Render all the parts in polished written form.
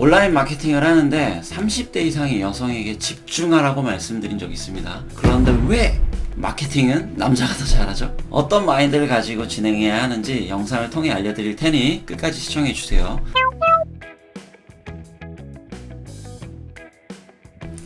온라인 마케팅을 하는데 30대 이상의 여성에게 집중하라고 말씀드린 적이 있습니다. 그런데 왜 마케팅은 남자가 더 잘하죠? 어떤 마인드를 가지고 진행해야 하는지 영상을 통해 알려드릴 테니 끝까지 시청해주세요.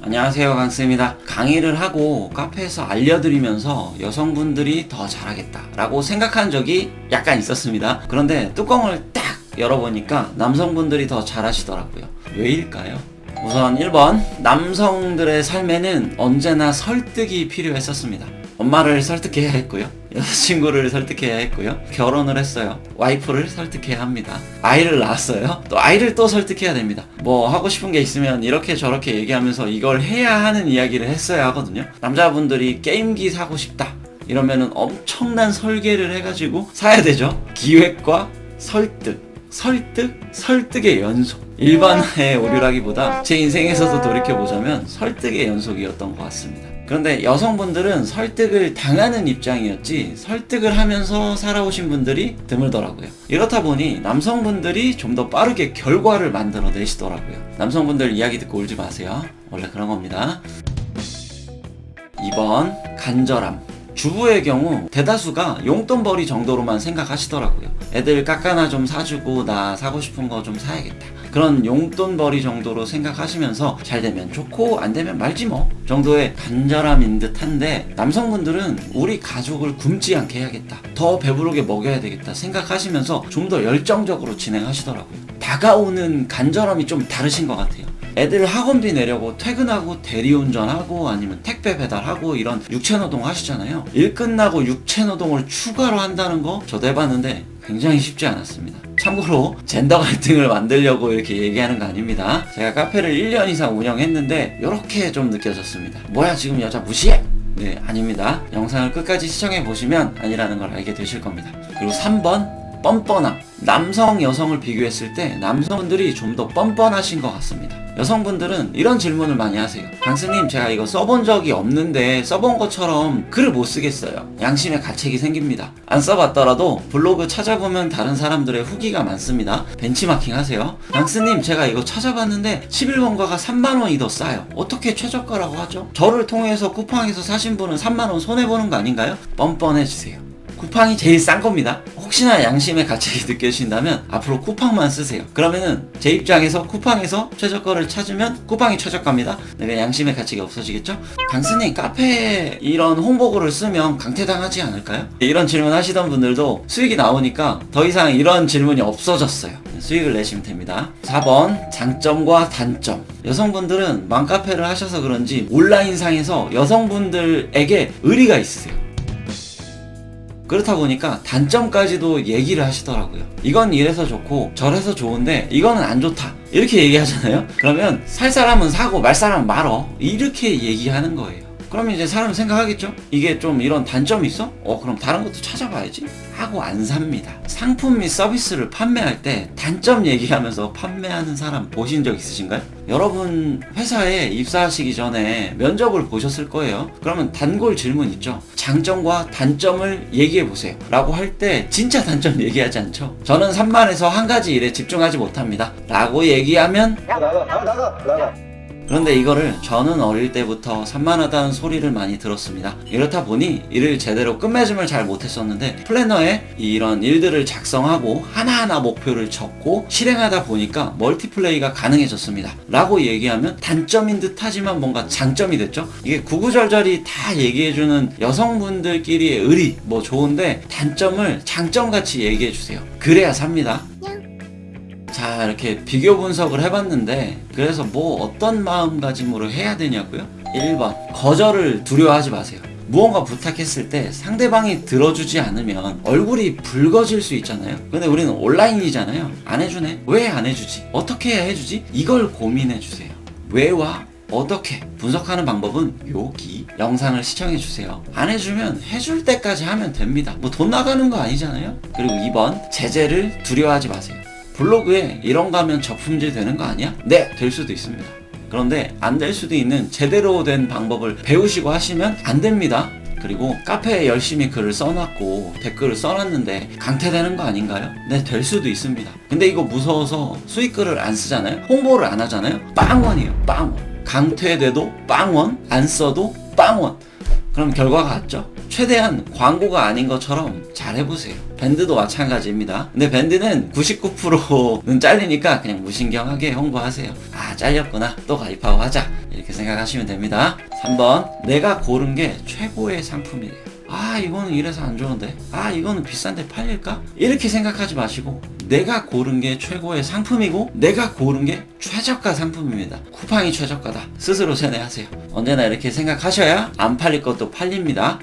안녕하세요, 강스입니다. 강의를 하고 카페에서 알려드리면서 여성분들이 더 잘하겠다 라고 생각한 적이 약간 있었습니다. 그런데 뚜껑을 딱 열어보니까 남성분들이 더 잘하시더라고요. 왜일까요? 우선 1번, 남성들의 삶에는 언제나 설득이 필요했었습니다. 엄마를 설득해야 했고요, 여자친구를 설득해야 했고요, 결혼을 했어요, 와이프를 설득해야 합니다, 아이를 낳았어요, 또 아이를 또 설득해야 됩니다. 뭐 하고 싶은 게 있으면 이렇게 저렇게 얘기하면서 이걸 해야 하는 이야기를 했어야 하거든요. 남자분들이 게임기 사고 싶다 이러면은 엄청난 설계를 해가지고 사야 되죠. 기획과 설득의 연속. 일반화의 오류라기보다 제 인생에서도 돌이켜보자면 설득의 연속이었던 것 같습니다. 그런데 여성분들은 설득을 당하는 입장이었지 설득을 하면서 살아오신 분들이 드물더라고요. 이렇다 보니 남성분들이 좀 더 빠르게 결과를 만들어 내시더라고요. 남성분들 이야기 듣고 울지 마세요. 원래 그런 겁니다. 2번, 간절함. 주부의 경우 대다수가 용돈벌이 정도로만 생각하시더라고요. 애들 깎아나 좀 사주고 나 사고 싶은 거 좀 사야겠다, 그런 용돈벌이 정도로 생각하시면서 잘 되면 좋고 안 되면 말지 뭐 정도의 간절함인 듯한데, 남성분들은 우리 가족을 굶지 않게 해야겠다, 더 배부르게 먹여야 되겠다 생각하시면서 좀 더 열정적으로 진행하시더라고요. 다가오는 간절함이 좀 다르신 것 같아요. 애들 학원비 내려고 퇴근하고 대리운전하고 아니면 택배 배달하고 이런 육체노동 하시잖아요. 일 끝나고 육체노동을 추가로 한다는 거 저도 해봤는데 굉장히 쉽지 않았습니다. 참고로 젠더 갈등을 만들려고 이렇게 얘기하는 거 아닙니다. 제가 카페를 1년 이상 운영했는데 이렇게 좀 느껴졌습니다. 뭐야, 지금 여자 무시해? 네, 아닙니다. 영상을 끝까지 시청해 보시면 아니라는 걸 알게 되실 겁니다. 그리고 3번, 뻔뻔함. 남성, 여성을 비교했을 때 남성분들이 좀 더 뻔뻔하신 것 같습니다. 여성분들은 이런 질문을 많이 하세요. 강스님, 제가 이거 써본 적이 없는데 써본 것처럼 글을 못 쓰겠어요. 양심의 가책이 생깁니다. 안 써봤더라도 블로그 찾아보면 다른 사람들의 후기가 많습니다. 벤치마킹 하세요. 강스님, 제가 이거 찾아봤는데 11원가가 3만원이 더 싸요. 어떻게 최저가라고 하죠? 저를 통해서 쿠팡에서 사신 분은 3만원 손해보는 거 아닌가요? 뻔뻔해지세요. 쿠팡이 제일 싼 겁니다. 혹시나 양심의 가책이 느껴지신다면 앞으로 쿠팡만 쓰세요. 그러면은 제 입장에서 쿠팡에서 최저가를 찾으면 쿠팡이 최저가입니다. 내가 양심의 가책이 없어지겠죠? 강스님, 카페에 이런 홍보글을 쓰면 강퇴당하지 않을까요? 이런 질문 하시던 분들도 수익이 나오니까 더 이상 이런 질문이 없어졌어요. 수익을 내시면 됩니다. 4번, 장점과 단점. 여성분들은 맘카페를 하셔서 그런지 온라인상에서 여성분들에게 의리가 있으세요. 그렇다 보니까 단점까지도 얘기를 하시더라고요. 이건 이래서 좋고 저래서 좋은데 이거는 안 좋다, 이렇게 얘기하잖아요. 그러면 살 사람은 사고 말 사람은 말어, 이렇게 얘기하는 거예요. 그러면 이제 사람은 생각하겠죠? 이게 좀 이런 단점이 있어? 그럼 다른 것도 찾아봐야지 하고 안 삽니다. 상품 및 서비스를 판매할 때 단점 얘기하면서 판매하는 사람 보신 적 있으신가요? 여러분 회사에 입사하시기 전에 면접을 보셨을 거예요. 그러면 단골 질문 있죠. 장점과 단점을 얘기해보세요 라고 할 때 진짜 단점 얘기하지 않죠. 저는 산만해서 한 가지 일에 집중하지 못합니다 라고 얘기하면 나가. 그런데 이거를 저는 어릴 때부터 산만하다는 소리를 많이 들었습니다. 이렇다 보니 일을 제대로 끝맺음을 잘 못했었는데 플래너에 이런 일들을 작성하고 하나하나 목표를 적고 실행하다 보니까 멀티플레이가 가능해졌습니다 라고 얘기하면 단점인 듯 하지만 뭔가 장점이 됐죠. 이게 구구절절히 다 얘기해주는 여성분들끼리의 의리 뭐 좋은데 단점을 장점같이 얘기해주세요. 그래야 삽니다. 자, 이렇게 비교 분석을 해봤는데 그래서 뭐 어떤 마음가짐으로 해야 되냐고요? 1번, 거절을 두려워하지 마세요. 무언가 부탁했을 때 상대방이 들어주지 않으면 얼굴이 붉어질 수 있잖아요. 근데 우리는 온라인이잖아요. 안 해주네? 왜 안 해주지? 어떻게 해야 해주지? 이걸 고민해주세요. 왜와 어떻게 분석하는 방법은 여기 영상을 시청해주세요. 안 해주면 해줄 때까지 하면 됩니다. 뭐 돈 나가는 거 아니잖아요. 그리고 2번, 제재를 두려워하지 마세요. 블로그에 이런 거 하면 저품질 되는 거 아니야? 네, 될 수도 있습니다. 그런데 안 될 수도 있는 제대로 된 방법을 배우시고 하시면 안 됩니다. 그리고 카페에 열심히 글을 써놨고 댓글을 써놨는데 강퇴되는 거 아닌가요? 네, 될 수도 있습니다. 근데 이거 무서워서 수익글을 안 쓰잖아요? 홍보를 안 하잖아요? 빵원이에요. 빵원. 강퇴돼도 빵원, 안 써도 빵원. 그럼 결과가 같죠? 최대한 광고가 아닌 것처럼 잘 해보세요. 밴드도 마찬가지입니다. 근데 밴드는 99%는 잘리니까 그냥 무신경하게 홍보하세요. 아, 잘렸구나. 또 가입하고 하자. 이렇게 생각하시면 됩니다. 3번, 내가 고른 게 최고의 상품이래요. 아, 이거는 이래서 안 좋은데, 아, 이거는 비싼데 팔릴까? 이렇게 생각하지 마시고 내가 고른 게 최고의 상품이고 내가 고른 게 최저가 상품입니다. 쿠팡이 최저가다. 스스로 세뇌하세요. 언제나 이렇게 생각하셔야 안 팔릴 것도 팔립니다.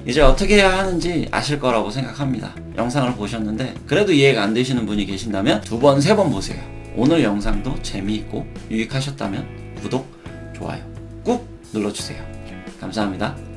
이제 어떻게 해야 하는지 아실 거라고 생각합니다. 영상을 보셨는데 그래도 이해가 안 되시는 분이 계신다면 2번, 3번 보세요. 오늘 영상도 재미있고 유익하셨다면 구독, 좋아요 꾹 눌러주세요. 감사합니다.